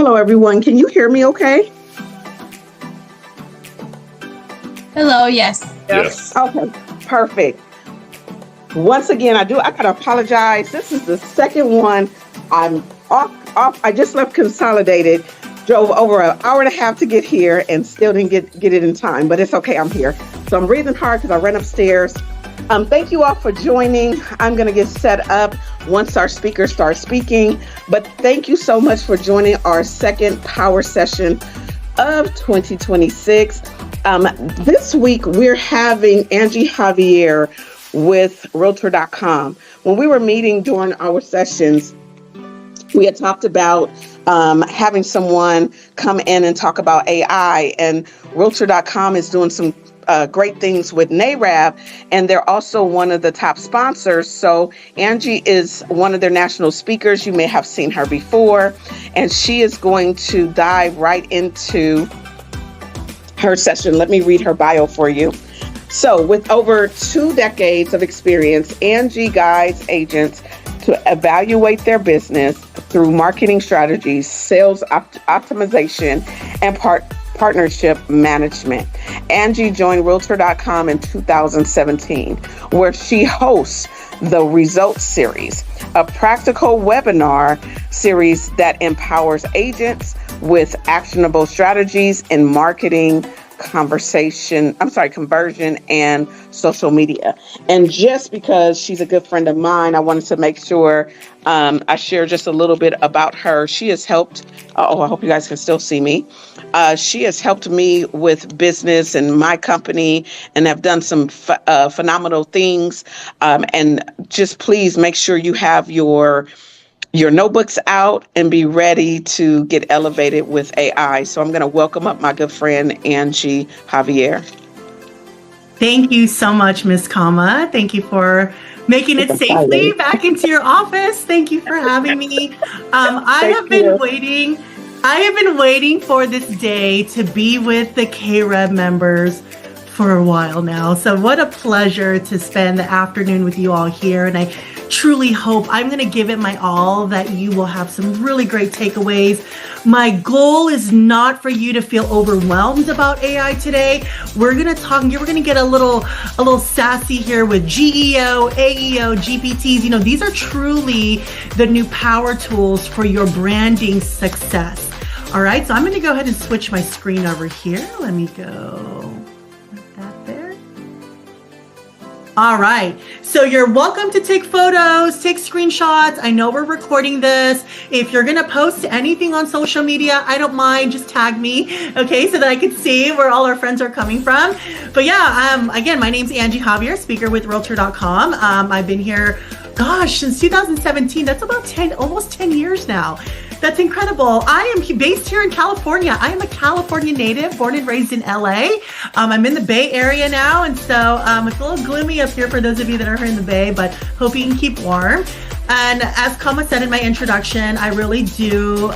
Hello, everyone. Can you hear me okay? Hello, yes. Yes. Okay, perfect. Once again, I gotta apologize. This is the second one. I'm off. I just left Consolidated, drove over an hour and a half to get here and still didn't get it in time, but it's okay, I'm here. So I'm breathing hard because I ran upstairs. Thank you all for joining. I'm gonna get set up once our speakers start speaking, but thank you so much for joining our second power session of 2026. This week, we're having Angie Javier with Realtor.com. When we were meeting during our sessions, we had talked about having someone come in and talk about AI, and Realtor.com is doing some great things with NARAB, and they're also one of the top sponsors. So Angie is one of their national speakers. You may have seen her before, and she is going to dive right into her session. Let me read her bio for you. So with over 2 decades of experience, Angie guides agents to evaluate their business through marketing strategies, sales optimization, and partnership management. Angie joined Realtor.com in 2017, where she hosts the Results Series, a practical webinar series that empowers agents with actionable strategies in marketing, conversion and social media. And just because she's a good friend of mine, I wanted to make sure I share just a little bit about her. She has helped, I hope you guys can still see me. She has helped me with business and my company, and have done some phenomenal things. And just please make sure you have your notebooks out and be ready to get elevated with AI. So I'm going to welcome up my good friend, Angie Javier. Thank you so much, Ms. Kama. Thank you for making it safely back into your office. Thank you for having me. I have been waiting for this day to be with the CAREB members for a while now. So what a pleasure to spend the afternoon with you all here. And I truly hope I'm going to give it my all, that you will have some really great takeaways. My goal is not for you to feel overwhelmed about AI today. We're going to talk, you're going to get a little sassy here with GEO, AEO, GPTs. You know, these are truly the new power tools for your branding success. All right, so I'm going to go ahead and switch my screen over here. Let me go like that there. All right, so you're welcome to take photos, take screenshots. I know we're recording this. If you're gonna post anything on social media, I don't mind, just tag me, okay, so that I can see where all our friends are coming from. But yeah, again, my name's Angie Javier, speaker with Realtor.com. I've been here, gosh, since 2017. That's about almost 10 years now. That's incredible. I am based here in California. I am a California native, born and raised in LA. I'm in the Bay Area now, and so it's a little gloomy up here for those of you that are here in the Bay, but hope you can keep warm. And as Kama said in my introduction, I really do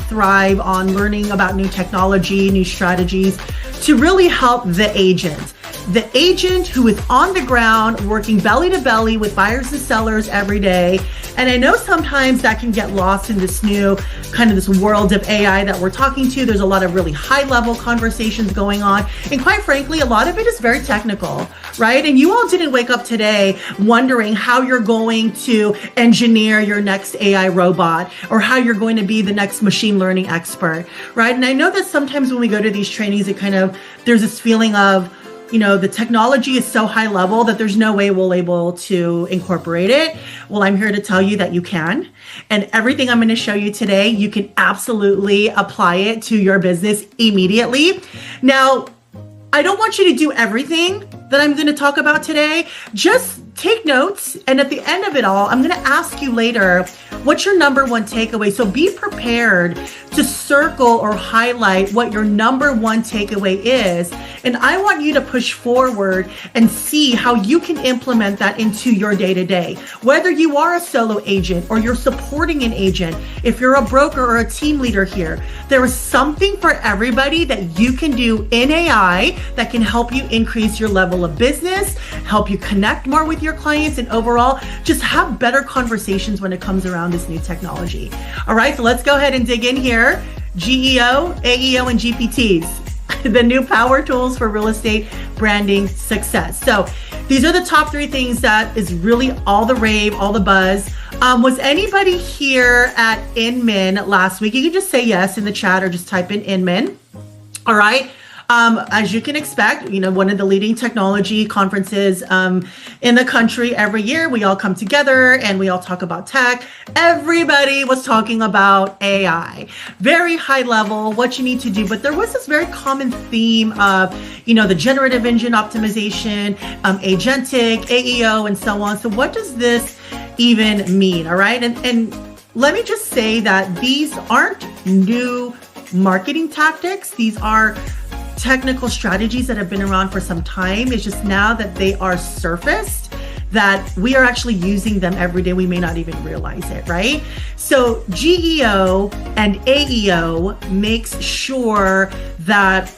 thrive on learning about new technology, new strategies to really help the agent. The agent who is on the ground working belly to belly with buyers and sellers every day. And I know sometimes that can get lost in this new kind of this world of AI that we're talking to. There's a lot of really high level conversations going on. And quite frankly, a lot of it is very technical, right? And you all didn't wake up today wondering how you're going to engineer your next AI robot or how you're going to be the next machine learning expert, right? And I know that sometimes when we go to these trainings, there's this feeling of, you know, the technology is so high level that there's no way we'll able to incorporate it. Well, I'm here to tell you that you can. And everything I'm going to show you today, you can absolutely apply it to your business immediately. Now, I don't want you to do everything that I'm going to talk about today. Just take notes. And at the end of it all, I'm going to ask you later, what's your number one takeaway? So be prepared to circle or highlight what your number one takeaway is. And I want you to push forward and see how you can implement that into your day-to-day. Whether you are a solo agent or you're supporting an agent, if you're a broker or a team leader here, there is something for everybody that you can do in AI that can help you increase your level of business, help you connect more with your clients, and overall just have better conversations when it comes around this new technology. All right, so let's go ahead and dig in here. GEO, AEO, and GPTs, the new power tools for real estate branding success. So these are the top 3 things that is really all the rave, all the buzz. Was anybody here at Inman last week? You can just say yes in the chat or just type in Inman. All right. As you can expect, one of the leading technology conferences in the country every year, we all come together and we all talk about tech. Everybody was talking about AI, very high level, what you need to do. But there was this very common theme of, the generative engine optimization, agentic, AEO, and so on. So what does this even mean? All right. And let me just say that these aren't new marketing tactics. These are technical strategies that have been around for some time. It's just now that they are surfaced that we are actually using them every day. We may not even realize it, right? So GEO and AEO makes sure that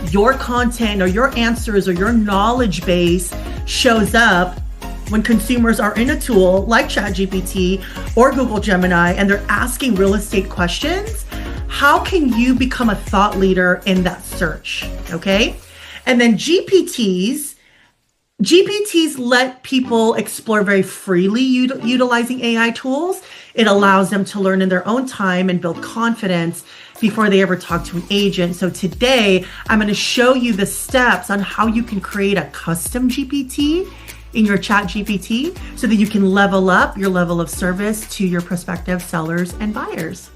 your content or your answers or your knowledge base shows up when consumers are in a tool like ChatGPT or Google Gemini and they're asking real estate questions. How can you become a thought leader in that search? Okay. And then GPTs let people explore very freely utilizing AI tools. It allows them to learn in their own time and build confidence before they ever talk to an agent. So today I'm going to show you the steps on how you can create a custom GPT in your ChatGPT so that you can level up your level of service to your prospective sellers and buyers.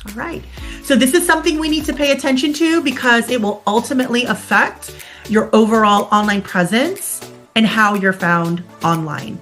All right. So this is something we need to pay attention to because it will ultimately affect your overall online presence and how you're found online.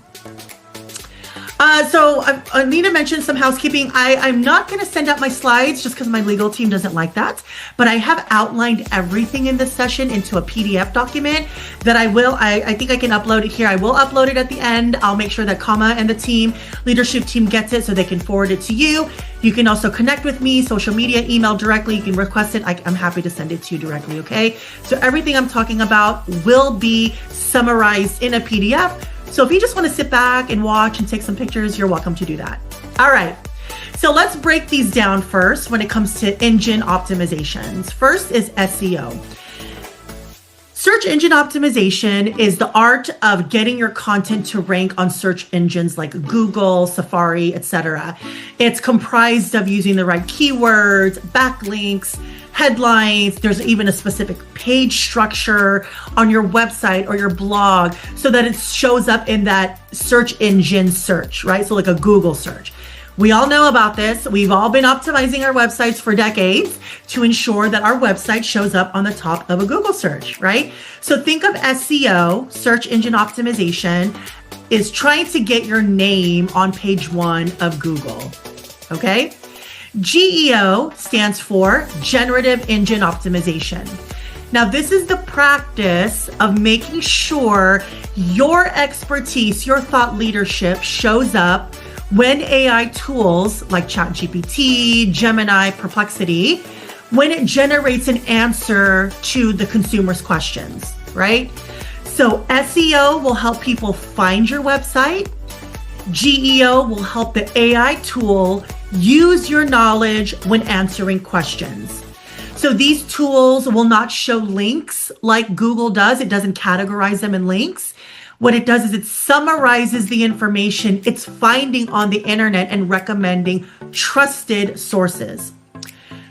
So I need to mention some housekeeping. I'm not going to send out my slides just because my legal team doesn't like that, but I have outlined everything in this session into a PDF document that I think I can upload it here. I will upload it at the end. I'll make sure that Kama and the leadership team gets it so they can forward it to you. You can also connect with me, social media, email directly. You can request it. I'm happy to send it to you directly, okay? So everything I'm talking about will be summarized in a PDF. So if you just want to sit back and watch and take some pictures, you're welcome to do that. All right. So let's break these down first when it comes to engine optimizations. First is SEO. Search engine optimization is the art of getting your content to rank on search engines like Google, Safari, etc. It's comprised of using the right keywords, backlinks, headlines. There's even a specific page structure on your website or your blog so that it shows up in that search engine search, right? So like a Google search. We all know about this. We've all been optimizing our websites for decades to ensure that our website shows up on the top of a Google search, right? So think of SEO, search engine optimization, is trying to get your name on page 1 of Google, okay? GEO stands for Generative Engine Optimization. Now, this is the practice of making sure your expertise, your thought leadership shows up when AI tools like ChatGPT, Gemini, Perplexity, when it generates an answer to the consumer's questions, right? So SEO will help people find your website. GEO will help the AI tool use your knowledge when answering questions. So these tools will not show links like Google does. It doesn't categorize them in links. What it does is it summarizes the information it's finding on the internet and recommending trusted sources.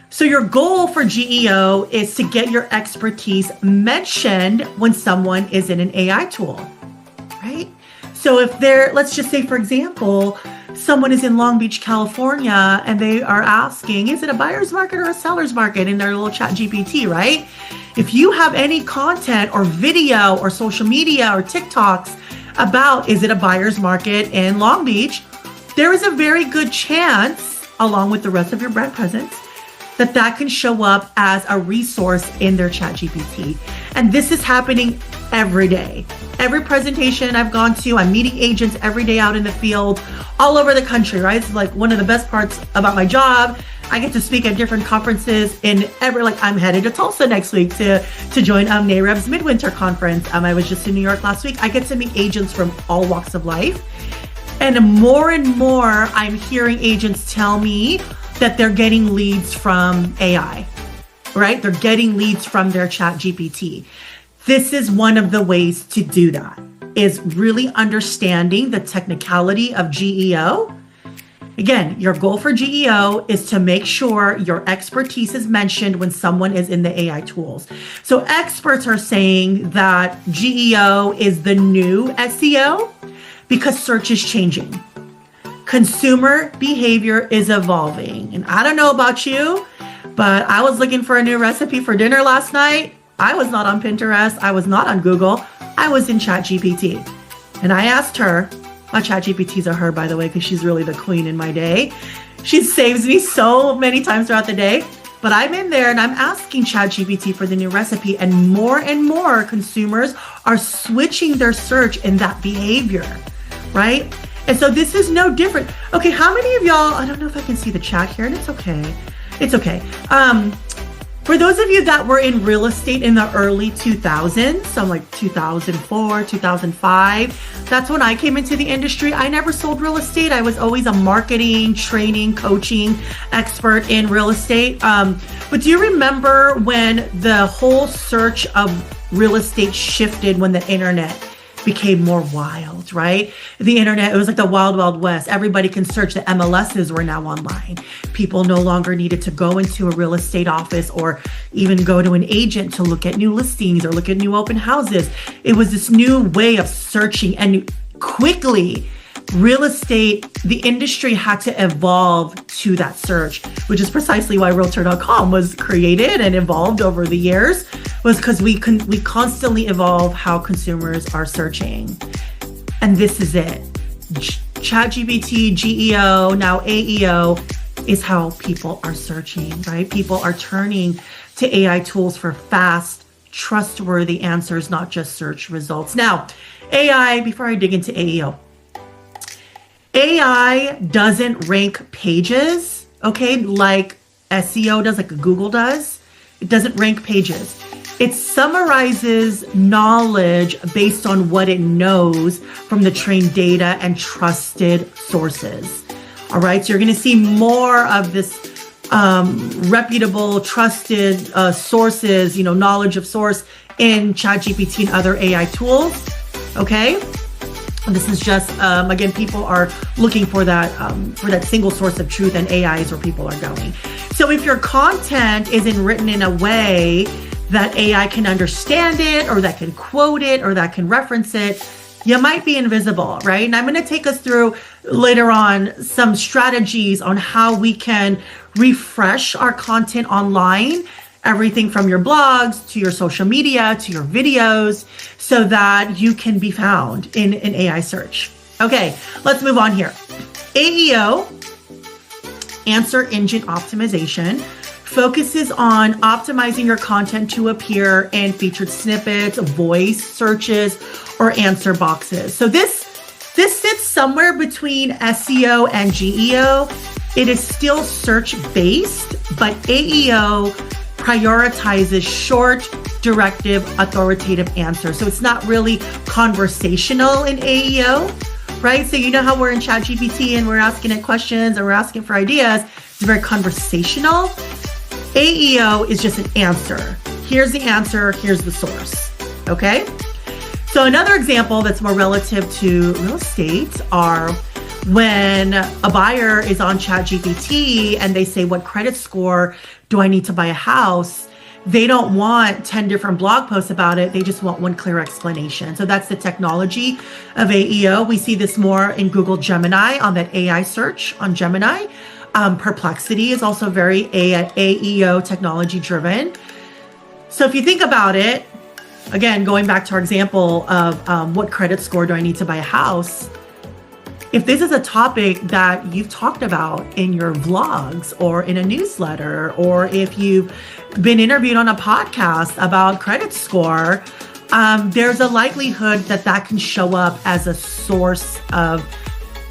So your goal for GEO is to get your expertise mentioned when someone is in an AI tool, right? So if let's just say, for example, someone is in Long Beach, California, and they are asking, is it a buyer's market or a seller's market in their little chat GPT, right? If you have any content or video or social media or TikToks about, is it a buyer's market in Long Beach, there is a very good chance, along with the rest of your brand presence, that can show up as a resource in their chat GPT. And this is happening every day. Every presentation I've gone to, I'm meeting agents every day out in the field, all over the country, right? It's like one of the best parts about my job. I get to speak at different conferences I'm headed to Tulsa next week to join NAREB's Midwinter Conference. I was just in New York last week. I get to meet agents from all walks of life. And more I'm hearing agents tell me that they're getting leads from AI, right? They're getting leads from their chat GPT. This is one of the ways to do that, is really understanding the technicality of GEO. Again, your goal for GEO is to make sure your expertise is mentioned when someone is in the AI tools. So experts are saying that GEO is the new SEO because search is changing. Consumer behavior is evolving. And I don't know about you, but I was looking for a new recipe for dinner last night. I was not on Pinterest. I was not on Google. I was in ChatGPT. And I asked her, my ChatGPTs are her, by the way, because she's really the queen in my day. She saves me so many times throughout the day. But I'm in there and I'm asking ChatGPT for the new recipe. And more consumers are switching their search in that behavior, right? And so this is no different. Okay, how many of y'all, I don't know if I can see the chat here, and it's okay. It's okay. For those of you that were in real estate in the early 2000s, so like 2004, 2005, that's when I came into the industry. I never sold real estate. I was always a marketing, training, coaching expert in real estate. But do you remember when the whole search of real estate shifted when the internet became more wild, right? The internet, it was like the wild, wild west. Everybody can search. The MLSs were now online. People no longer needed to go into a real estate office or even go to an agent to look at new listings or look at new open houses. It was this new way of searching, and quickly real estate, the industry had to evolve to that search, which is precisely why Realtor.com was created and evolved over the years, was because we constantly evolve how consumers are searching. And this is it. ChatGPT, GEO, now AEO is how people are searching, right? People are turning to AI tools for fast, trustworthy answers, not just search results. Now, AI, before I dig into AEO, AI doesn't rank pages, okay, like SEO does, like Google does. It doesn't rank pages. It summarizes knowledge based on what it knows from the trained data and trusted sources. All right, so you're going to see more of this reputable, trusted sources, knowledge of source in ChatGPT and other AI tools. Okay. This is just, again, people are looking for that single source of truth, and AI is where people are going. So if your content isn't written in a way that AI can understand it, or that can quote it, or that can reference it, you might be invisible, right? And I'm going to take us through later on some strategies on how we can refresh our content online, everything from your blogs to your social media to your videos, so that you can be found in an AI search. Okay, let's move on here. AEO, Answer Engine Optimization, focuses on optimizing your content to appear in featured snippets, voice searches, or answer boxes. So this sits somewhere between SEO and GEO. It is still search-based, but AEO prioritizes short, directive, authoritative answers. So it's not really conversational in AEO, right? So you know how we're in ChatGPT and we're asking it questions and we're asking for ideas. It's very conversational. AEO is just an answer. Here's the answer, here's the source, okay? So another example that's more relative to real estate are when a buyer is on ChatGPT and they say, what credit score do I need to buy a house? They don't want 10 different blog posts about it. They just want one clear explanation. So that's the technology of AEO. We see this more in Google Gemini on that AI search on Gemini. Perplexity is also very AEO technology driven. So if you think about it, again, going back to our example of what credit score do I need to buy a house? If this is a topic that you've talked about in your vlogs or in a newsletter, or if you've been interviewed on a podcast about credit score, there's a likelihood that can show up as a source of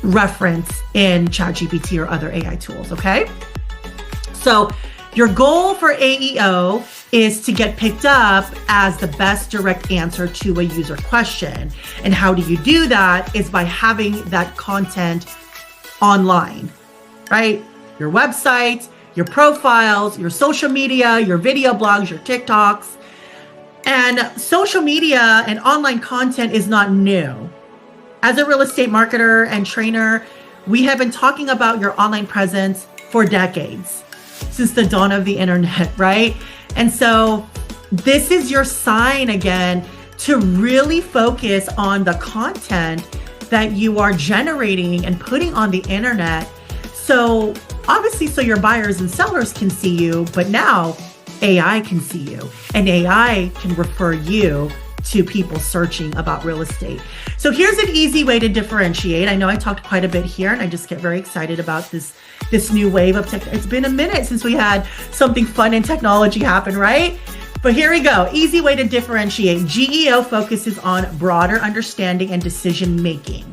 reference in ChatGPT or other AI tools, okay? So your goal for AEO is to get picked up as the best direct answer to a user question. And how do you do that is by having that content online, right? your website, your profiles, your social media, your video blogs, your TikToks. And social media and online content is not new. As a real estate marketer and trainer, we have been talking about your online presence for decades, since the dawn of the internet, right? And so this is your sign again to really focus on the content that you are generating and putting on the internet. So obviously, so your buyers and sellers can see you, but now AI can see you, and AI can refer you to people searching about real estate. So here's an easy way to differentiate. I know I talked quite a bit here, and I just get very excited about this new wave of tech. It's been a minute since we had something fun in technology happen, right? But here we go. Easy way to differentiate. GEO focuses on broader understanding and decision making,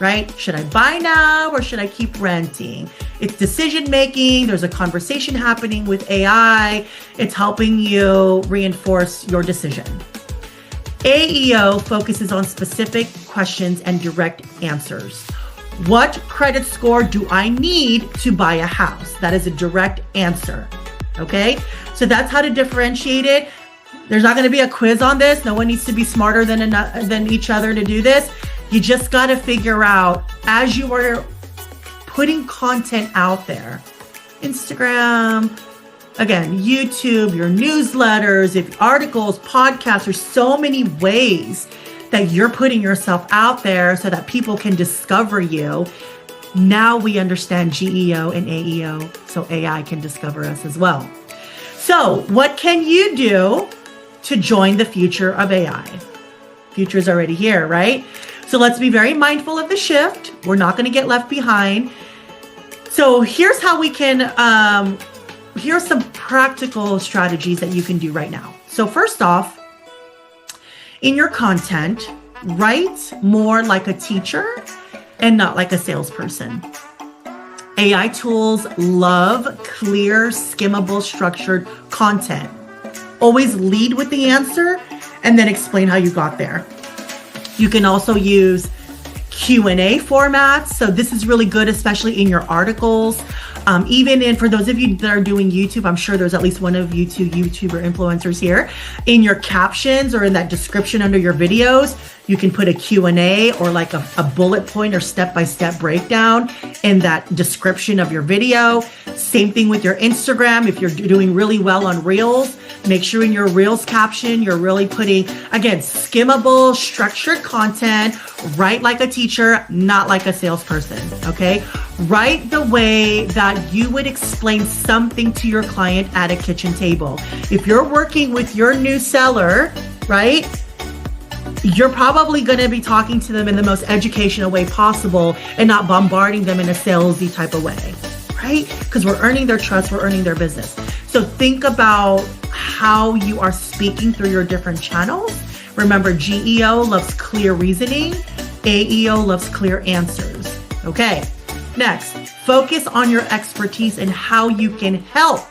right? Should I buy now or should I keep renting? It's decision making. There's a conversation happening with AI. It's helping you reinforce your decision. AEO focuses on specific questions and direct answers. What credit score do I need to buy a house? That is a direct answer. Okay, so that's how to differentiate it. There's not going to be a quiz on this. No one needs to be smarter than each other to do this. You just got to figure out, as you are putting content out there, Instagram, again, YouTube, your newsletters, if articles, podcasts, there's so many ways that you're putting yourself out there so that people can discover you. Now we understand GEO and AEO, so AI can discover us as well. So what can you do to join the future of AI? Future is already here, right? So let's be very mindful of the shift. We're not going to get left behind. So here's how we can, here's some practical strategies that you can do right now. So first off, in your content, write more like a teacher and not like a salesperson. AI tools love clear, skimmable, structured content. Always lead with the answer and then explain how you got there. You can also use Q&A formats. So this is really good, especially in your articles. For those of you that are doing YouTube, I'm sure there's at least one of you two YouTuber influencers here. In your captions or in that description under your videos, you can put a Q&A or like a bullet point or step-by-step breakdown in that description of your video. Same thing with your Instagram. If you're doing really well on Reels, make sure in your Reels caption, you're really putting, again, skimmable, structured content. Write like a teacher, not like a salesperson, okay? Write the way that you would explain something to your client at a kitchen table. If you're working with your new seller, right, you're probably going to be talking to them in the most educational way possible and not bombarding them in a salesy type of way, right? Because we're earning their trust, we're earning their business. So think about how you are speaking through your different channels. Remember, GEO loves clear reasoning. AEO loves clear answers. Okay. Next, focus on your expertise and how you can help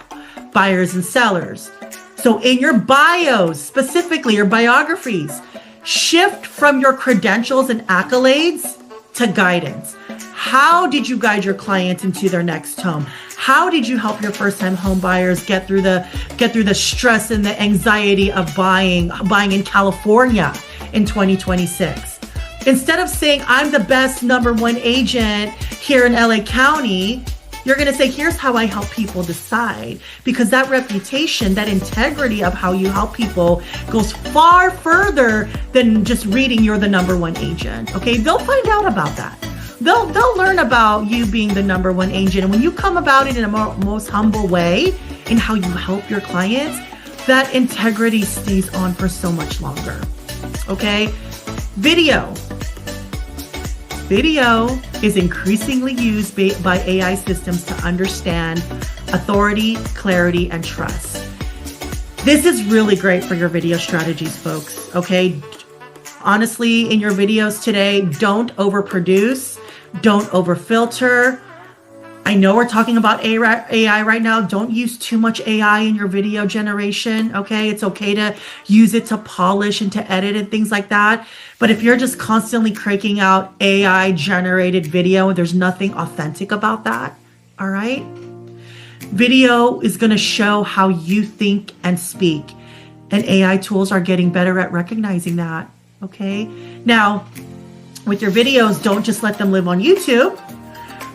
buyers and sellers. So in your bios, specifically your biographies, shift from your credentials and accolades to guidance. How did you guide your clients into their next home? How did you help your first-time home buyers get through the stress and the anxiety of buying in California in 2026? Instead of saying, I'm the best #1 agent here in LA County, you're going to say, here's how I help people decide. Because that reputation, that integrity of how you help people goes far further than just reading you're the #1 agent. Okay, they'll find out about that. They'll learn about you being the #1 agent. And when you come about it in a most humble way in how you help your clients, that integrity stays on for so much longer. Okay, Video is increasingly used by AI systems to understand authority, clarity, and trust. This is really great for your video strategies, folks, okay? Honestly, in your videos today, don't overproduce, don't overfilter. I know we're talking about AI right now. Don't use too much AI in your video generation, okay? It's okay to use it to polish and to edit and things like that. But if you're just constantly cranking out AI generated video, there's nothing authentic about that, all right? Video is going to show how you think and speak. And AI tools are getting better at recognizing that. Okay. Now, with your videos, don't just let them live on YouTube.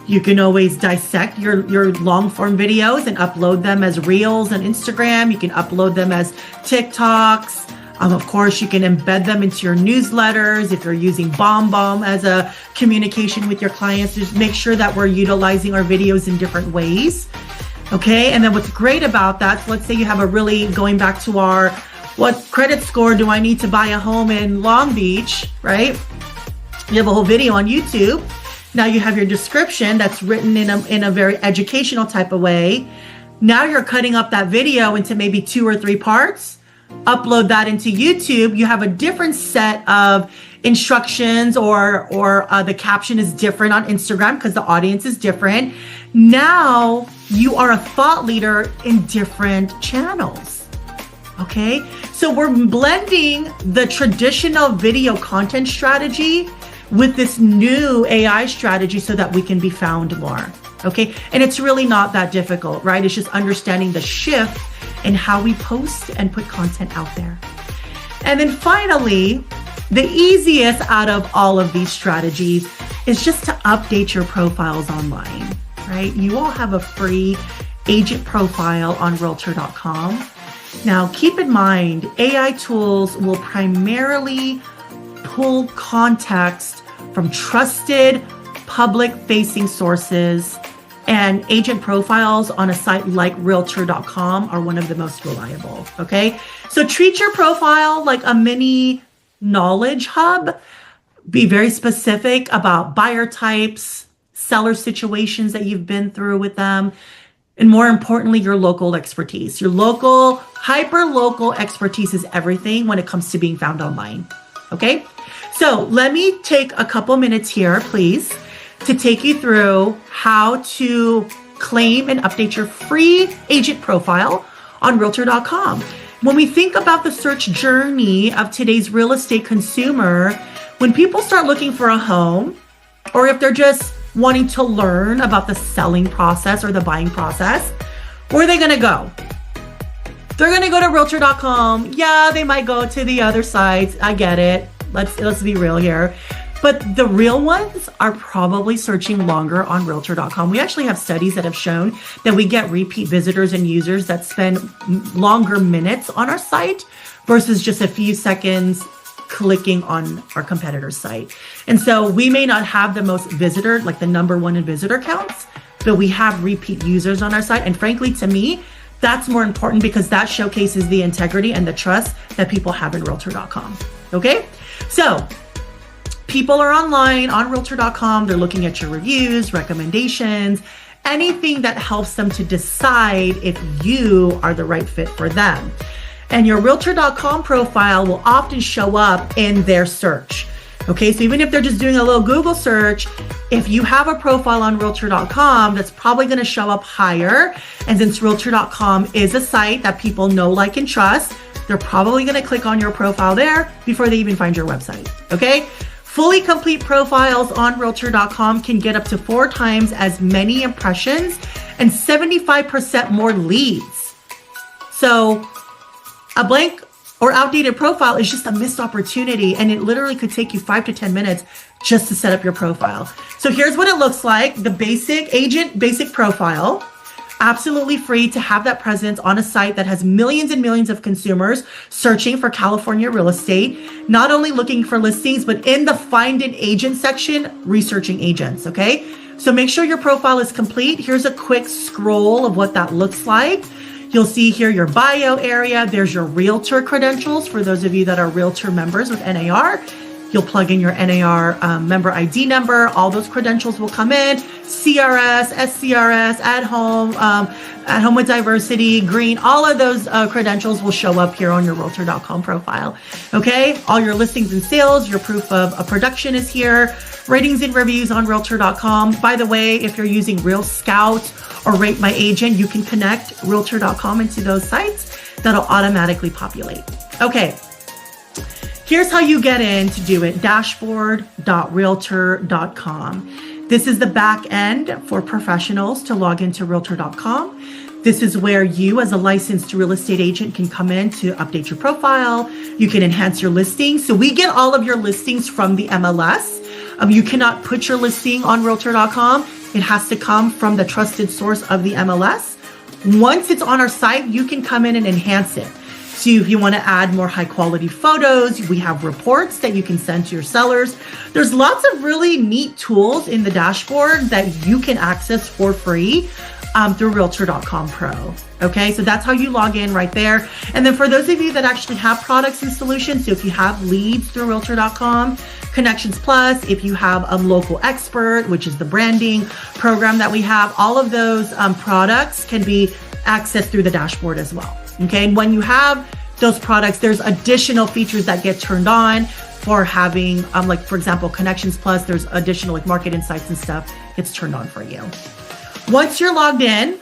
You can always dissect your long form videos and upload them as Reels on Instagram. You can upload them as TikToks. Of course, you can embed them into your newsletters. If you're using BombBomb as a communication with your clients, just make sure that we're utilizing our videos in different ways. Okay. And then what's great about that, so let's say you have a really, going back to our, what credit score do I need to buy a home in Long Beach, right? You have a whole video on YouTube. Now you have your description that's written in a very educational type of way. Now you're cutting up that video into maybe 2 or 3 parts. Upload that into YouTube. You have a different set of instructions, or the caption is different on Instagram because the audience is different. Now you are a thought leader in different channels. Okay, so we're blending the traditional video content strategy with this new AI strategy so that we can be found more. Okay, and it's really not that difficult, right? It's just understanding the shift in how we post and put content out there. And then finally, the easiest out of all of these strategies is just to update your profiles online, right? You all have a free agent profile on Realtor.com. Now, keep in mind, AI tools will primarily pull context from trusted public-facing sources, and agent profiles on a site like Realtor.com are one of the most reliable, okay? So treat your profile like a mini knowledge hub. Be very specific about buyer types, seller situations that you've been through with them, and more importantly, your local expertise. Your local, hyper-local expertise is everything when it comes to being found online, okay? So let me take a couple minutes here, please, to take you through how to claim and update your free agent profile on Realtor.com. When we think about the search journey of today's real estate consumer, when people start looking for a home, or if they're just wanting to learn about the selling process or the buying process, where are they gonna go? They're gonna go to Realtor.com. Yeah, they might go to the other sites. I get it. Let's be real here. But the real ones are probably searching longer on Realtor.com. We actually have studies that have shown that we get repeat visitors and users that spend longer minutes on our site versus just a few seconds clicking on our competitor's site. And so we may not have the most visitor, like the #1 in visitor counts, but we have repeat users on our site. And frankly, to me, that's more important because that showcases the integrity and the trust that people have in Realtor.com. Okay? So people are online on Realtor.com. They're looking at your reviews, recommendations, anything that helps them to decide if you are the right fit for them. And your Realtor.com profile will often show up in their search. Okay, so even if they're just doing a little Google search, if you have a profile on Realtor.com, that's probably going to show up higher. And since Realtor.com is a site that people know, like, and trust, they're probably going to click on your profile there before they even find your website. Okay, fully complete profiles on Realtor.com can get up to 4 times as many impressions and 75% more leads. So a blank or outdated profile is just a missed opportunity, and it literally could take you 5 to 10 minutes just to set up your profile. So here's what it looks like. The basic agent, basic profile, absolutely free to have that presence on a site that has millions and millions of consumers searching for California real estate, not only looking for listings, but in the find an agent section, researching agents, okay? So make sure your profile is complete. Here's a quick scroll of what that looks like. You'll see here your bio area. There's your realtor credentials for those of you that are realtor members with NAR. You'll plug in your NAR member ID number. All those credentials will come in. CRS, SCRS, at home with diversity, green, all of those credentials will show up here on your Realtor.com profile. Okay, all your listings and sales, your proof of a production is here. Ratings and reviews on Realtor.com. By the way, if you're using Real Scout or Rate My Agent, you can connect Realtor.com into those sites. That'll automatically populate. Okay. Here's how you get in to do it. Dashboard.realtor.com. This is the back end for professionals to log into Realtor.com. This is where you as a licensed real estate agent can come in to update your profile. You can enhance your listings. So we get all of your listings from the MLS. You cannot put your listing on realtor.com. It has to come from the trusted source of the MLS. Once it's on our site, you can come in and enhance it. So if you want to add more high quality photos, we have reports that you can send to your sellers. There's lots of really neat tools in the dashboard that you can access for free through realtor.com Pro. Okay, so that's how you log in right there. And then for those of you that actually have products and solutions, so if you have leads through realtor.com, Connections Plus, if you have a local expert, which is the branding program that we have, all of those products can be accessed through the dashboard as well. Okay, and when you have those products, there's additional features that get turned on for having, like for example, Connections Plus, there's additional like market insights and stuff gets turned on for you. Once you're logged in,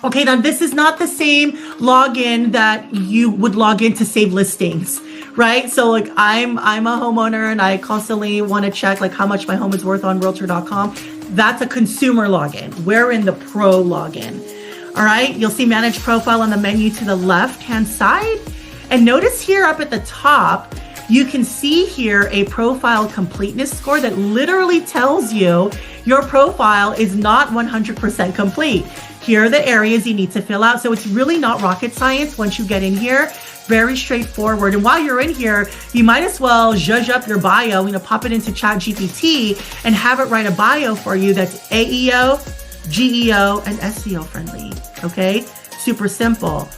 okay, now this is not the same login that you would log in to save listings, right? So like I'm a homeowner and I constantly want to check like how much my home is worth on realtor.com. That's a consumer login. We're in the pro login. All right, you'll see manage profile on the menu to the left-hand side. And notice here up at the top, you can see here a profile completeness score that literally tells you your profile is not 100% complete. Here are the areas you need to fill out. So it's really not rocket science once you get in here. Very straightforward. And while you're in here, you might as well zhuzh up your bio, pop it into ChatGPT and have it write a bio for you that's AEO, GEO, and SEO friendly. Okay, super simple.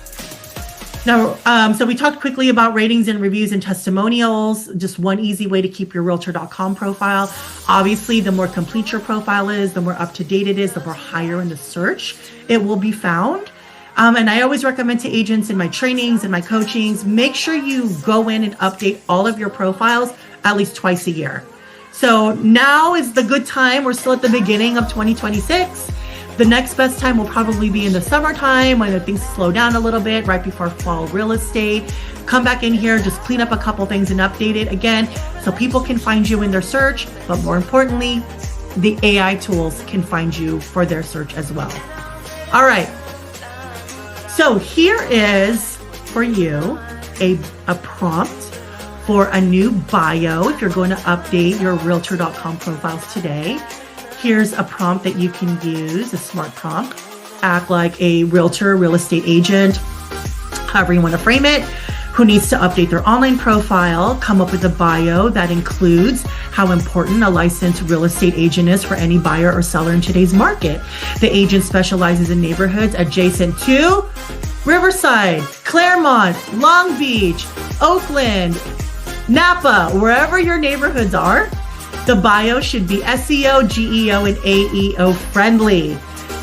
Now, so we talked quickly about ratings and reviews and testimonials, just one easy way to keep your realtor.com profile. Obviously, the more complete your profile is, the more up to date it is, the more higher in the search it will be found. And I always recommend to agents in my trainings and my coachings, make sure you go in and update all of your profiles at least twice a year. So now is the good time. We're still at the beginning of 2026. The next best time will probably be in the summertime when things slow down a little bit, right before fall real estate. Come back in here, just clean up a couple things and update it again so people can find you in their search. But more importantly, the AI tools can find you for their search as well. All right. So here is for you a prompt for a new bio if you're going to update your realtor.com profiles today. Here's a prompt that you can use, a smart prompt. Act like a realtor, real estate agent, however you want to frame it, who needs to update their online profile, come up with a bio that includes how important a licensed real estate agent is for any buyer or seller in today's market. The agent specializes in neighborhoods adjacent to Riverside, Claremont, Long Beach, Oakland, Napa, wherever your neighborhoods are. The bio should be SEO, GEO, and AEO friendly.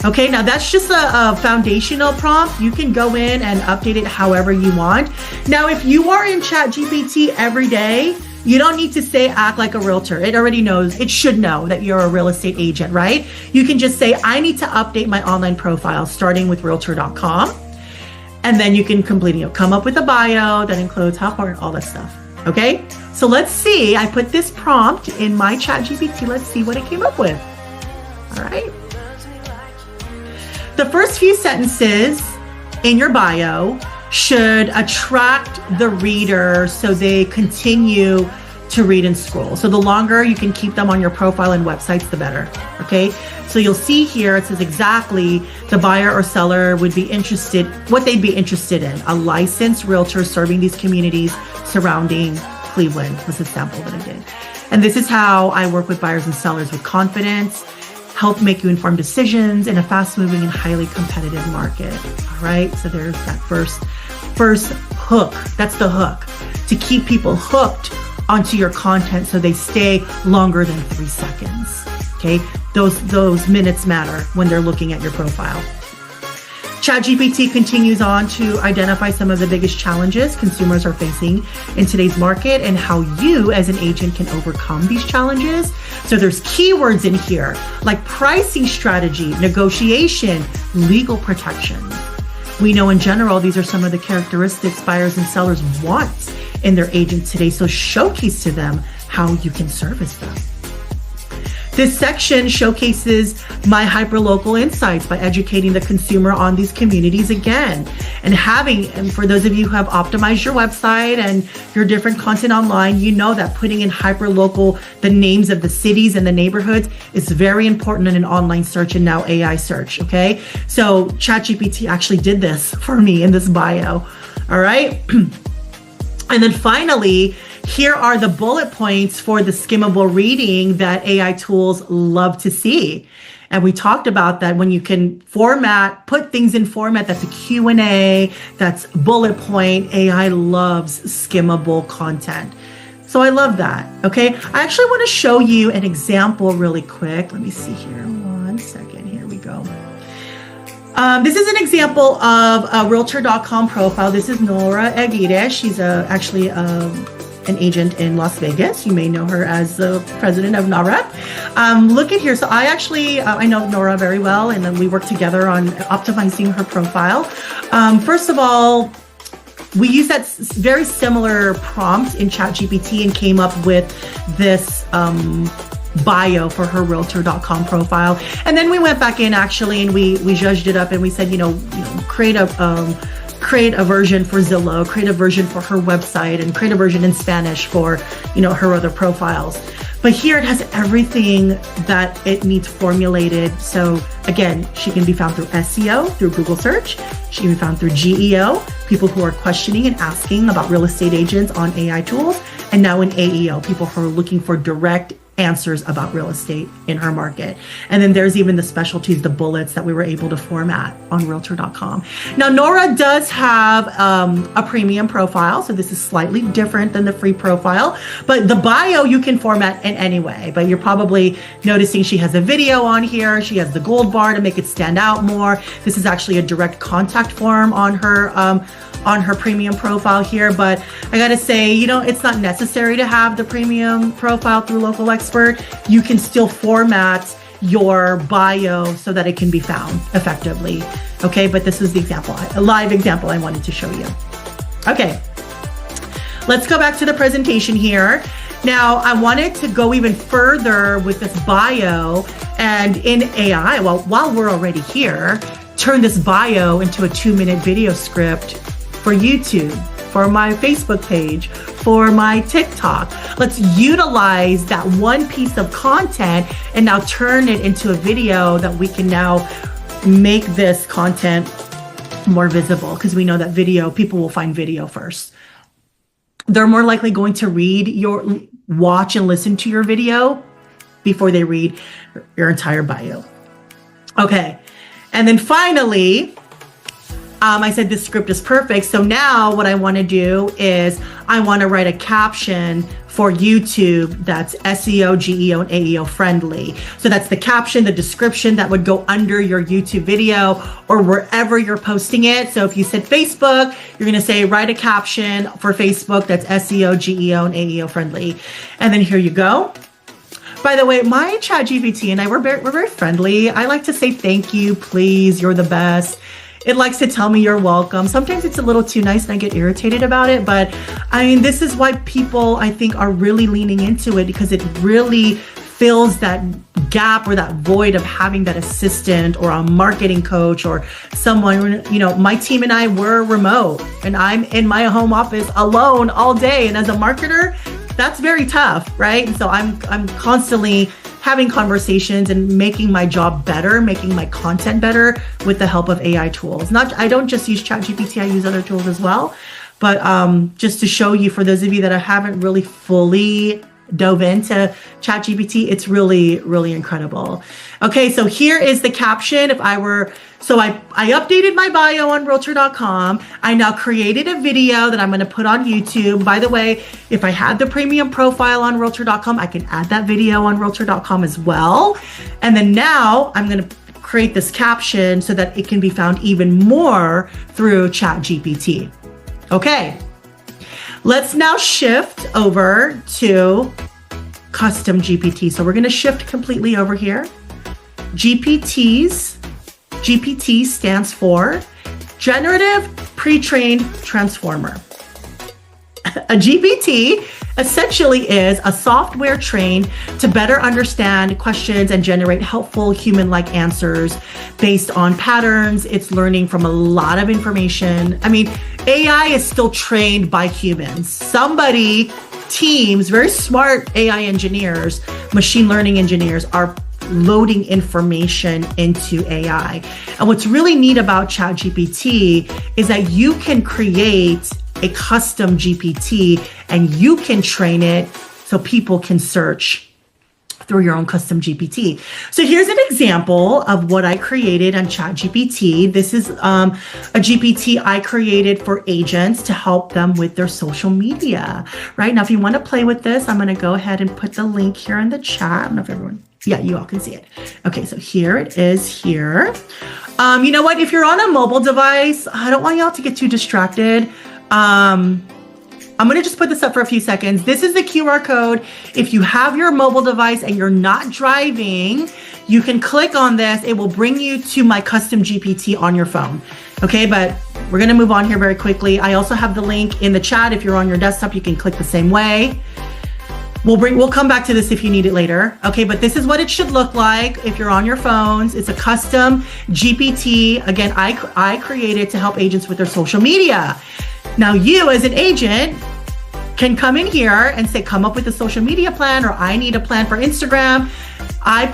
Okay, now that's just a foundational prompt. You can go in and update it however you want. Now, if you are in ChatGPT every day, you don't need to say act like a realtor. It already knows, it should know that you're a real estate agent, right? You can just say, I need to update my online profile starting with realtor.com. And then you can complete, come up with a bio that includes how important, all that stuff. Okay, so let's see. I put this prompt in my ChatGPT. Let's see what it came up with. All right. The first few sentences in your bio should attract the reader so they continue to read and scroll. So the longer you can keep them on your profile and websites, the better. Okay, so you'll see here, it says exactly the buyer or seller would be interested, what they'd be interested in. A licensed realtor serving these communities surrounding Cleveland was a sample that I did. And this is how I work with buyers and sellers with confidence, help make you informed decisions in a fast moving and highly competitive market. All right, so there's that first hook. That's the hook, to keep people hooked onto your content so they stay longer than 3 seconds. Okay, those minutes matter when they're looking at your profile. ChatGPT continues on to identify some of the biggest challenges consumers are facing in today's market and how you as an agent can overcome these challenges. So there's keywords in here like pricing strategy, negotiation, legal protections. We know in general, these are some of the characteristics buyers and sellers want in their agent today. So showcase to them how you can service them. This section showcases my hyperlocal insights by educating the consumer on these communities again. And for those of you who have optimized your website and your different content online, you know that putting in hyperlocal, the names of the cities and the neighborhoods, is very important in an online search and now AI search, okay? So ChatGPT actually did this for me in this bio, all right? And then finally, here are the bullet points for the skimmable reading that AI tools love to see. And we talked about that when you can put things in format that's a Q&A, that's bullet point. AI loves skimmable content. So I love that, okay? I actually want to show you an example really quick. Let me see here, 1 second, here we go. This is an example of a Realtor.com profile. This is Nora Aguirre. She's actually an agent in Las Vegas. You may know her as the president of NAREP. Look at here. So I know Nora very well, and then we work together on optimizing her profile. First of all, we used that very similar prompt in ChatGPT and came up with this bio for her Realtor.com profile. And then we went back in actually and we judged it up and we said, create a version for Zillow, create a version for her website, and create a version in Spanish for, her other profiles. But here it has everything that it needs formulated. So again, she can be found through SEO, through Google search. She can be found through GEO, people who are questioning and asking about real estate agents on AI tools. And now in AEO, people who are looking for direct answers about real estate in her market. And then there's even the specialties, the bullets that we were able to format on Realtor.com. Now, Nora does have a premium profile, so this is slightly different than the free profile, but the bio you can format in any way. But you're probably noticing she has a video on here. She has the gold bar to make it stand out more. This is actually a direct contact form on her premium profile here, but I gotta say, it's not necessary to have the premium profile through Local Expert. You can still format your bio so that it can be found effectively. Okay, but this is the example, a live example I wanted to show you. Okay, let's go back to the presentation here. Now, I wanted to go even further with this bio, and in AI, while we're already here, turn this bio into a 2-minute video script for YouTube, for my Facebook page, for my TikTok. Let's utilize that one piece of content and now turn it into a video that we can now make this content more visible, because we know that people will find video first. They're more likely going to watch and listen to your video before they read your entire bio. Okay, and then finally, I said this script is perfect. So now what I want to do is I want to write a caption for YouTube that's SEO, GEO, and AEO friendly. So that's the caption, the description that would go under your YouTube video or wherever you're posting it. So if you said Facebook, you're going to say write a caption for Facebook that's SEO, GEO, and AEO friendly. And then here you go. By the way, my ChatGPT and I, we're very friendly. I like to say thank you, please, you're the best. It likes to tell me you're welcome. Sometimes it's a little too nice and I get irritated about it, but this is why people, I think, are really leaning into it, because it really fills that gap or that void of having that assistant or a marketing coach or someone. My team and I were remote and I'm in my home office alone all day. And as a marketer, that's very tough, right? And so I'm constantly having conversations and making my job better, making my content better with the help of AI tools. I don't just use ChatGPT, I use other tools as well. But just to show you, for those of you that haven't really fully dove into ChatGPT, it's really, really incredible. Okay, so here is the caption. I updated my bio on Realtor.com. I now created a video that I'm going to put on YouTube. By the way, if I had the premium profile on Realtor.com, I can add that video on Realtor.com as well. And then now I'm going to create this caption so that it can be found even more through ChatGPT. Okay, let's now shift over to custom GPT. So we're going to shift completely over here. GPT stands for Generative Pre-trained Transformer. A GPT essentially is a software trained to better understand questions and generate helpful human-like answers based on patterns. It's learning from a lot of information. I mean, AI is still trained by humans. Teams, very smart AI engineers, machine learning engineers are loading information into AI. And what's really neat about ChatGPT is that you can create a custom GPT and you can train it so people can search through your own custom GPT. So here's an example of what I created on ChatGPT. This is a GPT I created for agents to help them with their social media, right? Now, if you want to play with this, I'm going to go ahead and put the link here in the chat. I don't know if everyone, yeah, you all can see it. Okay, so here it is here. You know what? If you're on a mobile device, I don't want y'all to get too distracted. I'm going to just put this up for a few seconds. This is the QR code. If you have your mobile device and you're not driving, you can click on this. It will bring you to my custom GPT on your phone. Okay, but we're going to move on here very quickly. I also have the link in the chat. If you're on your desktop, you can click the same way. We'll come back to this if you need it later. Okay, but this is what it should look like if you're on your phones. It's a custom GPT. Again, I created to help agents with their social media. Now you as an agent can come in here and say, come up with a social media plan, or I need a plan for Instagram. I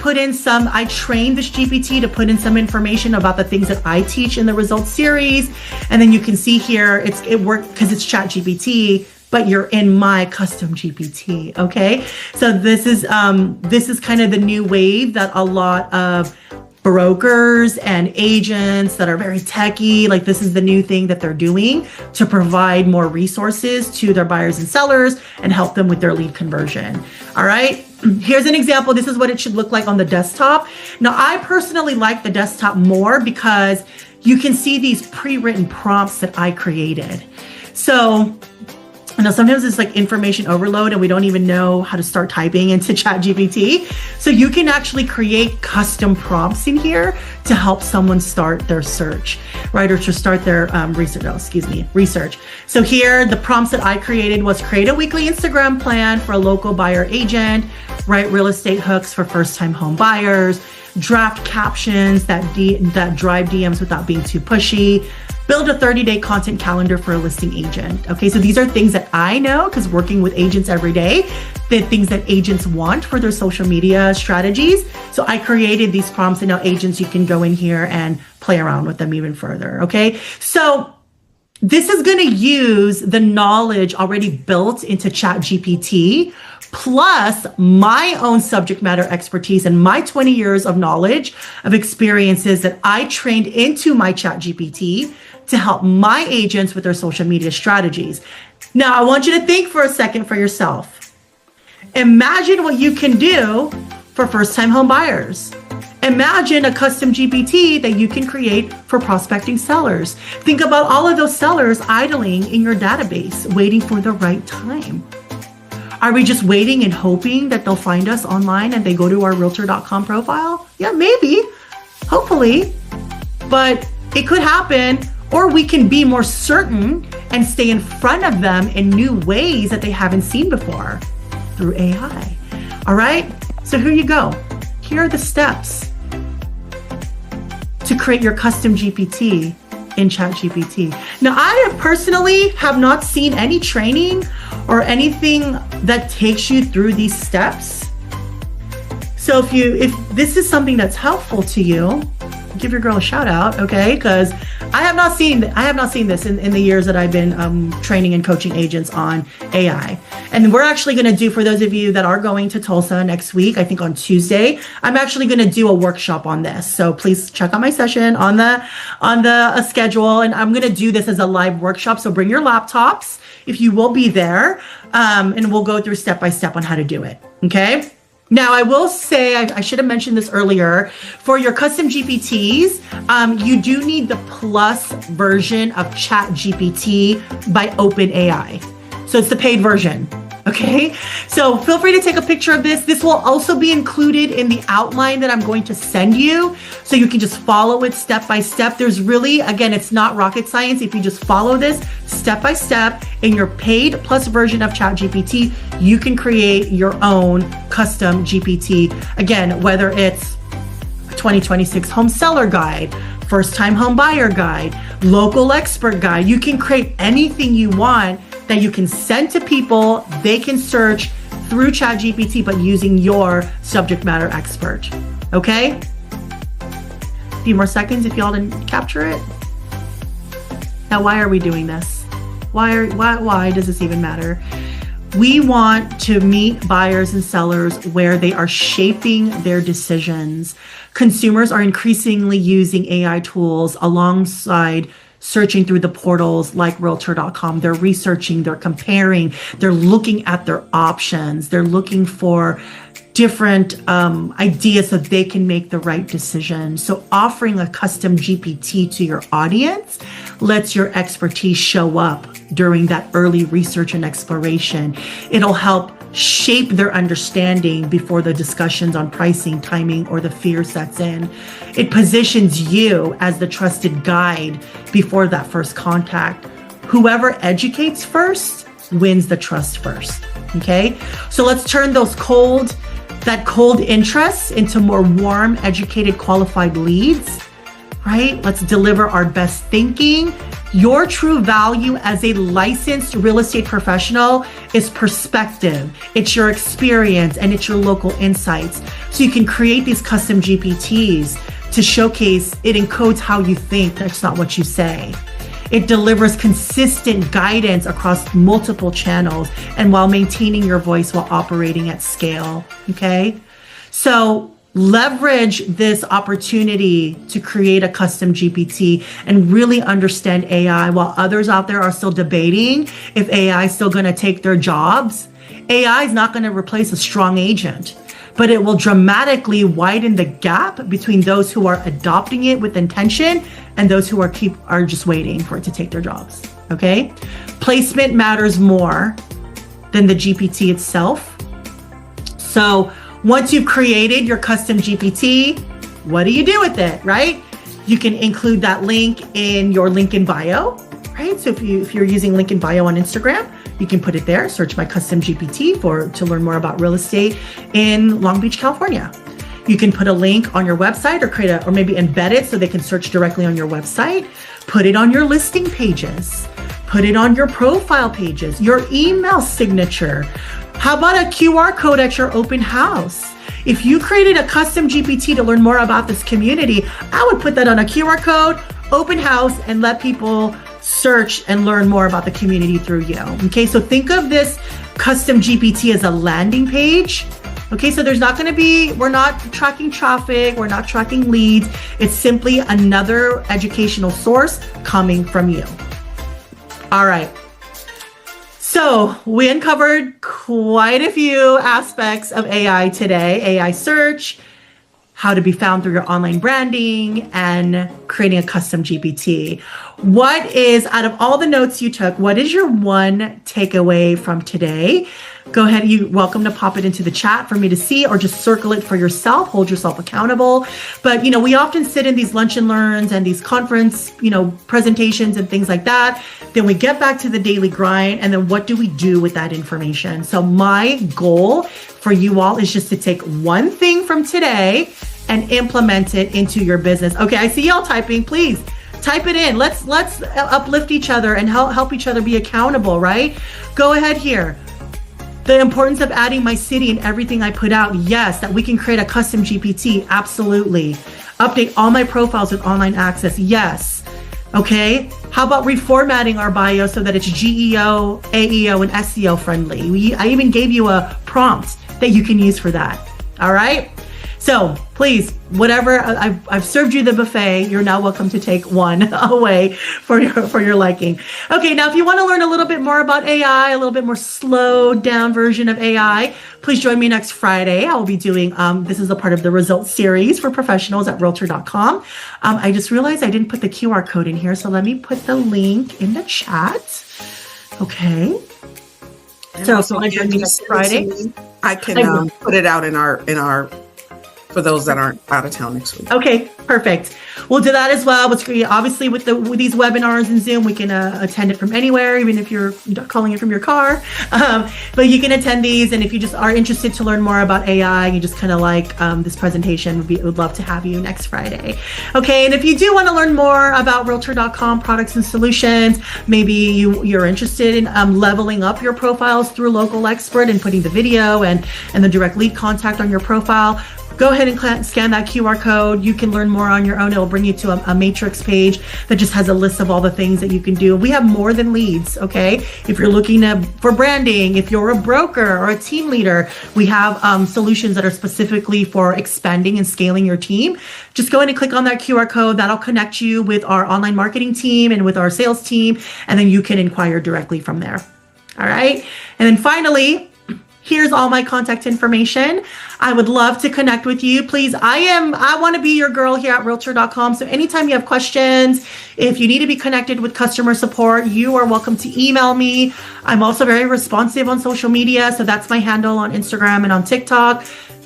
trained this GPT to put in some information about the things that I teach in the results series. And then you can see here, it worked because it's ChatGPT, but you're in my custom GPT, okay? So this is kind of the new wave that a lot of brokers and agents that are very techy, like this is the new thing that they're doing to provide more resources to their buyers and sellers and help them with their lead conversion. All right, here's an example. This is what it should look like on the desktop. Now, I personally like the desktop more because you can see these pre-written prompts that I created. So, you know, sometimes it's like information overload and we don't even know how to start typing into ChatGPT. So you can actually create custom prompts in here to help someone start their search, right? Or to start their research. So here, the prompts that I created was create a weekly Instagram plan for a local buyer agent, write real estate hooks for first-time home buyers, draft captions that drive DMs without being too pushy, build a 30-day content calendar for a listing agent. Okay, so these are things that I know because working with agents every day, the things that agents want for their social media strategies. So I created these prompts and now agents, you can go in here and play around with them even further. Okay, so this is going to use the knowledge already built into ChatGPT, plus my own subject matter expertise and my 20 years of knowledge of experiences that I trained into my ChatGPT to help my agents with their social media strategies. Now, I want you to think for a second for yourself. Imagine what you can do for first-time home buyers. Imagine a custom GPT that you can create for prospecting sellers. Think about all of those sellers idling in your database, waiting for the right time. Are we just waiting and hoping that they'll find us online and they go to our realtor.com profile? Yeah, maybe, hopefully, but it could happen. Or we can be more certain and stay in front of them in new ways that they haven't seen before through AI. All right, so here you go. Here are the steps to create your custom GPT in ChatGPT. Now, I personally have not seen any training or anything that takes you through these steps. So if this is something that's helpful to you, give your girl a shout out, okay? Because I have not seen this in the years that I've been training and coaching agents on AI. And we're actually going to do, for those of you that are going to Tulsa next week, I think on Tuesday, I'm actually going to do a workshop on this. So please check out my session on the schedule, and I'm going to do this as a live workshop. So bring your laptops if you will be there, and we'll go through step by step on how to do it. Okay. Now, I will say, I should have mentioned this earlier, for your custom GPTs, you do need the plus version of ChatGPT by OpenAI. So it's the paid version. Okay, so feel free to take a picture of this. This will also be included in the outline that I'm going to send you, so you can just follow it step by step. There's really, again, it's not rocket science. If you just follow this step by step in your paid plus version of ChatGPT, you can create your own custom GPT. Again, whether it's 2026 home seller guide, first time home buyer guide, local expert guide, you can create anything you want that you can send to people. They can search through ChatGPT, but using your subject matter expert. Okay? A few more seconds if y'all didn't capture it. Now, why are we doing this? Why does this even matter? We want to meet buyers and sellers where they are shaping their decisions. Consumers are increasingly using AI tools alongside searching through the portals like realtor.com. They're researching, they're comparing, they're looking at their options. They're looking for different ideas so they can make the right decision. So offering a custom GPT to your audience lets your expertise show up during that early research and exploration. It'll help shape their understanding before the discussions on pricing, timing, or the fear sets in. It positions you as the trusted guide before that first contact. Whoever educates first wins the trust first. Okay, so let's turn that cold interest into more warm, educated, qualified leads, right? Let's deliver our best thinking. Your true value as a licensed real estate professional is perspective. It's your experience and it's your local insights. So you can create these custom GPTs to showcase it encodes how you think. That's not what you say. It delivers consistent guidance across multiple channels and while maintaining your voice while operating at scale. Okay. So leverage this opportunity to create a custom GPT and really understand AI while others out there are still debating if AI is still going to take their jobs. AI is not going to replace a strong agent, but it will dramatically widen the gap between those who are adopting it with intention and those who are just waiting for it to take their jobs. Okay? Placement matters more than the GPT itself. So once you've created your custom GPT, what do you do with it, right? You can include that link in your link in bio, right? So if you're using link in bio on Instagram, you can put it there, search my custom GPT to learn more about real estate in Long Beach, California. You can put a link on your website or maybe embed it so they can search directly on your website. Put it on your listing pages. Put it on your profile pages, your email signature. How about a QR code at your open house? If you created a custom GPT to learn more about this community, I would put that on a QR code, open house, and let people search and learn more about the community through you. Okay, so think of this custom GPT as a landing page. Okay, so we're not tracking traffic, we're not tracking leads. It's simply another educational source coming from you. All right. So we uncovered quite a few aspects of AI today. AI search, how to be found through your online branding, and creating a custom GPT. What is, out of all the notes you took, what is your one takeaway from today? Go ahead, you're welcome to pop it into the chat for me to see, or just circle it for yourself, hold yourself accountable. But, we often sit in these lunch and learns and these conference, presentations and things like that. Then we get back to the daily grind. And then what do we do with that information? So my goal for you all is just to take one thing from today and implement it into your business. Okay, I see y'all typing. Please type it in. Let's uplift each other and help each other be accountable, right? Go ahead here. The importance of adding my city in everything I put out. Yes, that we can create a custom GPT. Absolutely. Update all my profiles with online access. Yes. Okay. How about reformatting our bio so that it's GEO, AEO, and SEO friendly? I even gave you a prompt that you can use for that. All right. So please, whatever, I've served you the buffet. You're now welcome to take one away for your liking. Okay, now if you want to learn a little bit more about AI, a little bit more slowed down version of AI, please join me next Friday. I will be doing, this is a part of the results series for professionals at realtor.com. I just realized I didn't put the QR code in here, so let me put the link in the chat. Okay. And So if also, you want to join me Angie, next send it to Friday, me. I can I will. put it out in our for those that aren't out of town next week. Okay, perfect. We'll do that as well. What's great, obviously, with these webinars and Zoom, we can attend it from anywhere, even if you're calling it from your car. But you can attend these, and if you just are interested to learn more about AI, you just kind of like this presentation, would love to have you next Friday. Okay, and if you do want to learn more about Realtor.com products and solutions, maybe you're interested in leveling up your profiles through Local Expert and putting the video and the direct lead contact on your profile. Go ahead and scan that QR code. You can learn more on your own. It will bring you to a matrix page that just has a list of all the things that you can do. We have more than leads, okay? If you're looking for branding, if you're a broker or a team leader, we have solutions that are specifically for expanding and scaling your team. Just go ahead and click on that QR code. That'll connect you with our online marketing team and with our sales team, and then you can inquire directly from there. All right? And then finally, here's all my contact information. I would love to connect with you. Please, I want to be your girl here at Realtor.com. So anytime you have questions, if you need to be connected with customer support, you are welcome to email me. I'm also very responsive on social media. So that's my handle on Instagram and on TikTok.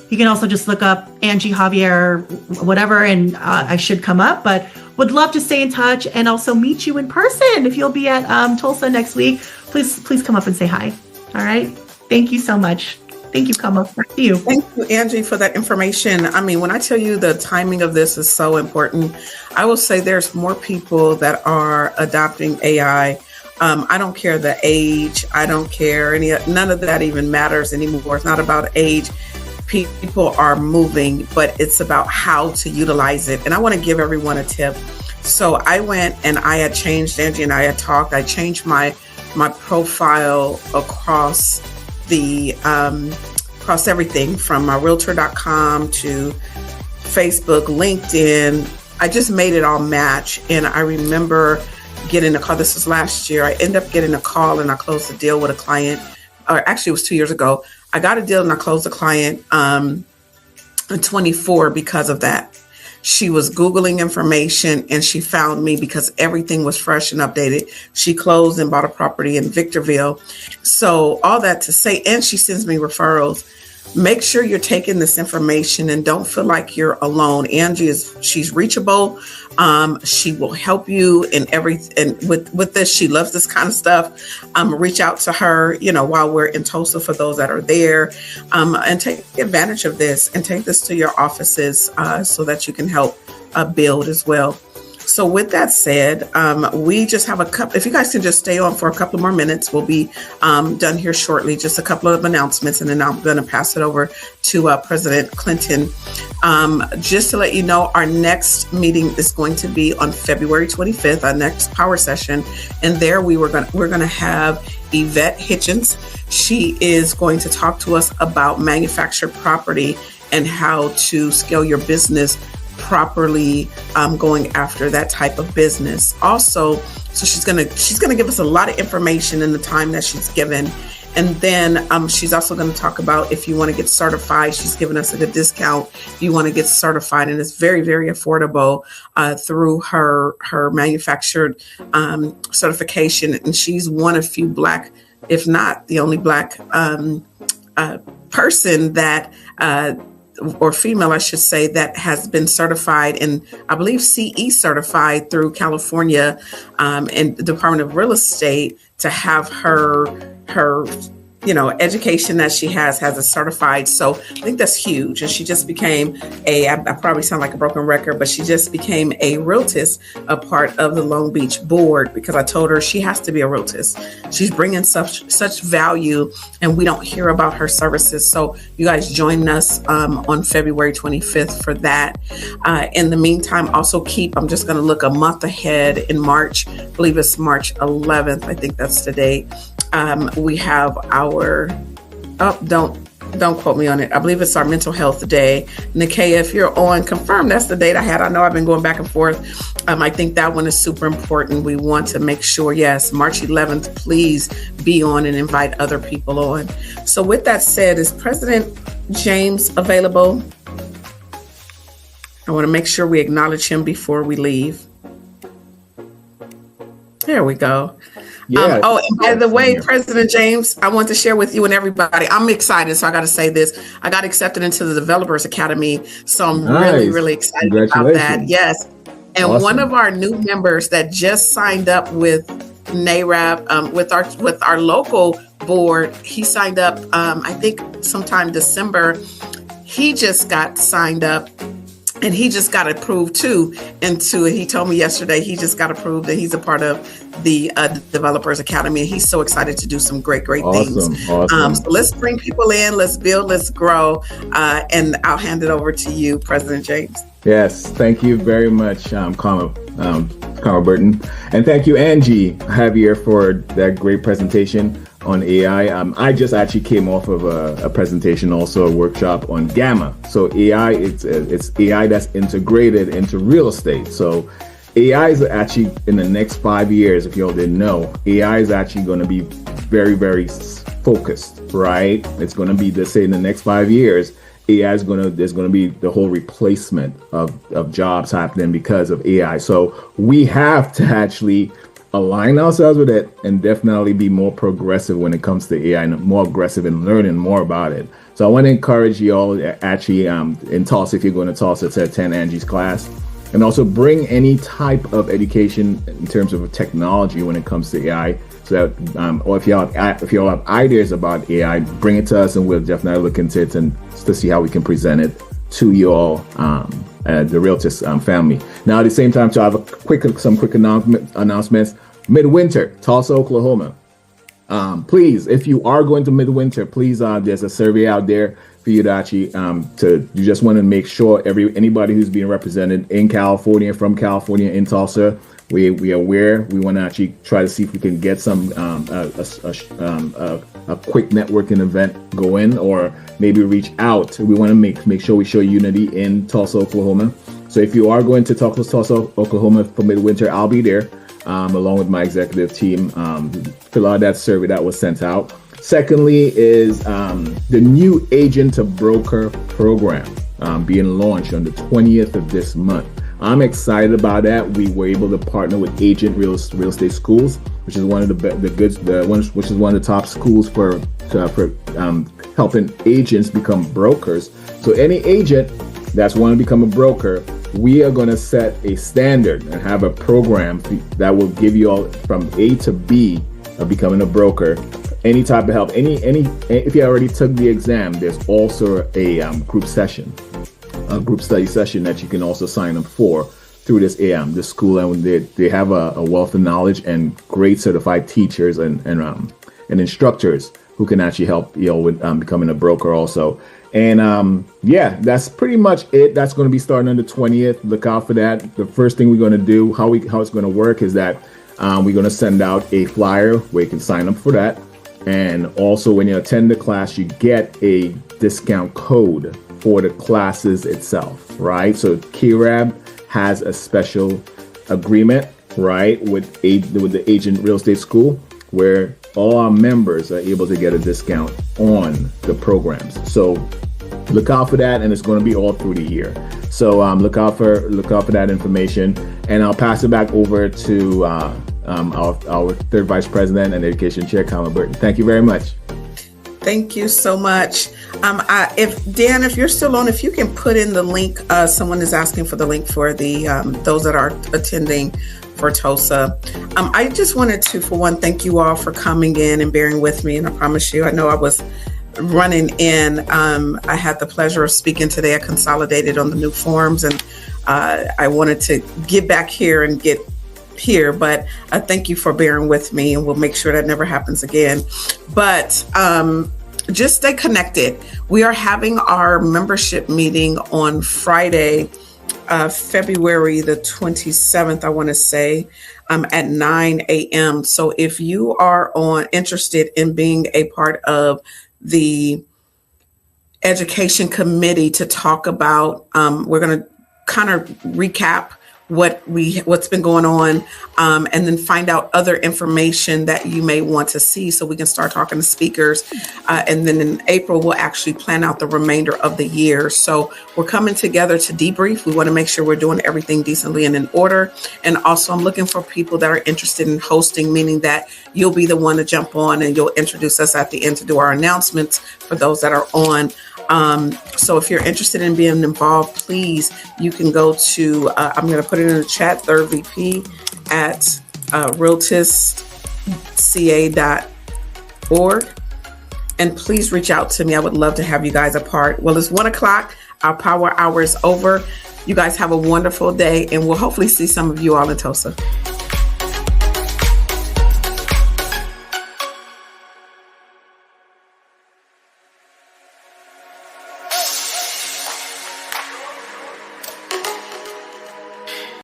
You can also just look up Angie Javier, whatever, and I should come up. But would love to stay in touch and also meet you in person. If you'll be at Tulsa next week, please come up and say hi. All right. Thank you so much. Thank you, Kama. Back to you. Thank you, Angie, for that information. I mean, when I tell you the timing of this is so important, I will say there's more people that are adopting AI. I don't care the age. I don't care none of that even matters anymore. It's not about age. People are moving, but it's about how to utilize it. And I want to give everyone a tip. So I went and I had changed, Angie and I had talked, I changed my profile across across everything from my Realtor.com to Facebook, LinkedIn. I just made it all match. And I remember getting a call. This was last year. I ended up getting a call and I closed a deal with a client. Or actually, it was 2 years ago. I got a deal and I closed a client in 24 because of that. She was Googling information and she found me because everything was fresh and updated. She closed and bought a property in Victorville. So all that to say, and she sends me referrals. Make sure you're taking this information and don't feel like you're alone. Angie she's reachable. She will help you in everything. And with this, she loves this kind of stuff. Reach out to her, while we're in Tulsa for those that are there, and take advantage of this and take this to your offices so that you can help build as well. So with that said, we just have a couple, if you guys can just stay on for a couple more minutes, we'll be done here shortly. Just a couple of announcements, and then I'm going to pass it over to President Clinton. Just to let you know, our next meeting is going to be on February 25th, our next power session. And there we're going to have Yvette Hitchens. She is going to talk to us about manufactured property and how to scale your business properly, going after that type of business. Also, so she's gonna give us a lot of information in the time that she's given. And then she's also going to talk about if you want to get certified. She's given us a good discount if you want to get certified, and it's very, very affordable through her manufactured certification. And she's one of few Black, if not the only Black person that or female, I should say, that has been certified and I believe CE certified through California and the Department of Real Estate to have her education that she has a certified. So I think that's huge. And she just became I probably sound like a broken record, but she just became a realtist, a part of the Long Beach board, because I told her she has to be a realtist. She's bringing such value and we don't hear about her services. So you guys join us on February 25th for that. In the meantime, also I'm just going to look a month ahead in March. I believe it's March 11th. I think that's the date. We have don't quote me on it. I believe it's our mental health day. Nikaya, if you're on, confirm that's the date I had. I know I've been going back and forth. I think that one is super important. We want to make sure, yes, March 11th, please be on and invite other people on. So with that said, is President James available? I want to make sure we acknowledge him before we leave. There we go. Yeah. Oh, and by the Same way, here. President James, I want to share with you and everybody. I'm excited, so I got to say this. I got accepted into the Developers Academy, so I'm really, Nice. really excited about that. Congratulations. Yes. And one Awesome. of our new members that just signed up with NARAB, with our local board, he signed up, I think sometime December. He just got signed up. And he just got approved too into it. He told me yesterday he just got approved and he's a part of the Developers Academy. And he's so excited to do some great Awesome. things. Awesome. So let's bring people in, let's build, let's grow. And I'll hand it over to you, President James. Yes, thank you very much, Carmel Burton. And thank you, Angie Javier, for that great presentation on AI. I just actually came off of a presentation, also a workshop on Gamma. So AI, it's AI that's integrated into real estate. So AI is actually, in the next 5 years, if you all didn't know, AI is actually going to be very, very focused, right? It's going to be, let's say, in the next 5 years, AI is there's going to be the whole replacement of jobs happening because of AI. So we have to actually align ourselves with it and definitely be more progressive when it comes to AI and more aggressive in learning more about it. So I want to encourage you all actually in Tulsa, if you're going to Tulsa, to attend Angie's class, and also bring any type of education in terms of technology when it comes to AI. So that, or if y'all have ideas about AI, bring it to us, and we'll definitely look into it and to see how we can present it to you all, the Realtors family. Now, at the same time, to have some quick announcements. Midwinter, Tulsa, Oklahoma. Please, if you are going to Midwinter, please, there's a survey out there for you to actually you just want to make sure anybody who's being represented in California, from California, in Tulsa, we are aware. We want to actually try to see if we can get some a quick networking event going, or maybe reach out. We want to make sure we show unity in Tulsa, Oklahoma. So if you are going to Tulsa, Oklahoma for Midwinter, I'll be there along with my executive team. Fill out that survey that was sent out. Secondly is the new agent to broker program being launched on the 20th of this month. I'm excited about that. We were able to partner with Agent Real Estate Schools, which is one of which is one of the top schools for helping agents become brokers. So any agent that's want to become a broker, we are going to set a standard and have a program that will give you all from A to B of becoming a broker. Any type of help, if you already took the exam, there's also a group study session that you can also sign up for through this school, and they have a wealth of knowledge and great certified teachers and instructors who can actually help you with becoming a broker also. And that's pretty much it. That's going to be starting on the 20th. Look out for that. The first thing we're going to do, how it's going to work, is that we're going to send out a flyer where you can sign up for that. And also, when you attend the class, you get a discount code for the classes itself, right? So CAREB has a special agreement, right, with the Agent Real Estate School, where all our members are able to get a discount on the programs. So look out for that, and it's going to be all through the year. So look out for that information, and I'll pass it back over to our third vice president and education chair, Carmel Burton. Thank you very much. Thank you so much. If you're still on, if you can put in the link, someone is asking for the link for the those that are attending for Tulsa. I just wanted to, for one, thank you all for coming in and bearing with me. And I promise you, I know I was running in. I had the pleasure of speaking today. I consolidated on the new forms, and I wanted to get back here and get here, but I thank you for bearing with me, and we'll make sure that never happens again. But just stay connected. We are having our membership meeting on Friday, February the 27th, I want to say, at 9 a.m. So if you are interested in being a part of the education committee to talk about, we're going to kind of recap what's been going on, and then find out other information that you may want to see, so we can start talking to speakers. And then in April, we'll actually plan out the remainder of the year. So we're coming together to debrief. We want to make sure we're doing everything decently and in order. And also, I'm looking for people that are interested in hosting, meaning that you'll be the one to jump on and you'll introduce us at the end to do our announcements for those that are on. So if you're interested in being involved, please, you can go to, I'm going to put it in the chat, thirdvp at realtisca.org. And please reach out to me. I would love to have you guys a part. Well, it's 1:00. Our power hour is over. You guys have a wonderful day, and we'll hopefully see some of you all in Tulsa.